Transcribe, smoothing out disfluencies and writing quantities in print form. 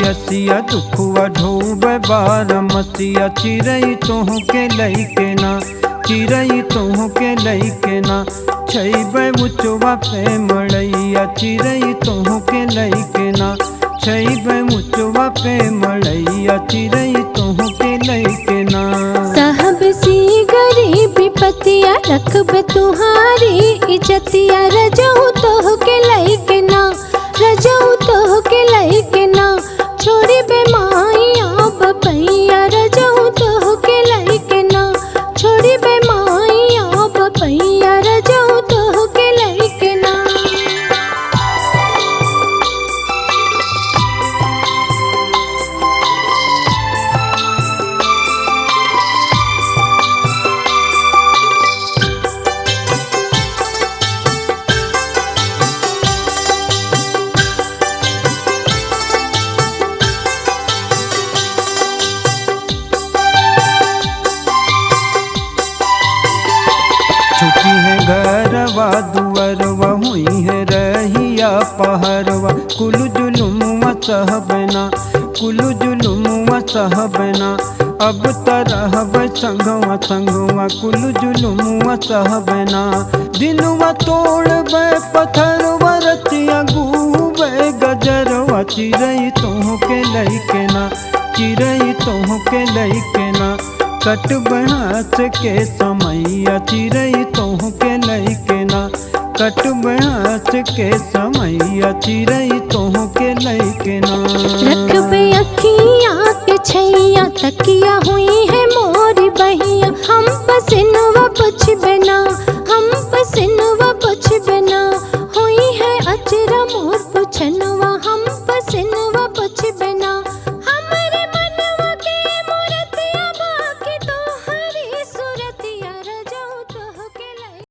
पियसिया दुखवा ढोबे बारमसिया चिरई तोह के लइके ना, चिरई तोह के लइके ना छैबे मुचवा पे मड़ैया, चिरई तोह के लइके ना छैबे मुचवा पे मड़ैया, चिरई तोह के लइके ना। साहब सी गरीबी पतिया रखब तुम्हारी इज्जतिया, रजऊ तोह के लइके ना, रजऊ तोह के लइके ना छोड़ी बेमाइया बपैया, रजऊ तोह के लइके ना छोड़ी बेमाइया बपैया, रजऊ तोह के लइके ना। छुट्टी है घरवा दुअरवा हुई है रहिया पहरवा, कुल जुलुमवा सहबना, कुल जुलुमवा सहबना अब तरहब संगवा संगवा, कुल जुलुमवा सहबना। दिनवा तोड़बे पत्थरवा रतिया गूबे गजरवा, चिरई तोह के लइके ना, चिरई तोह के लइके ना कट बहास के समैया, चिरई तोह के लइके ना कट बहास के समैया, चिरई तोह के लइके ना। रखबे अखियाँ के छैया तकिया हुई है मोरी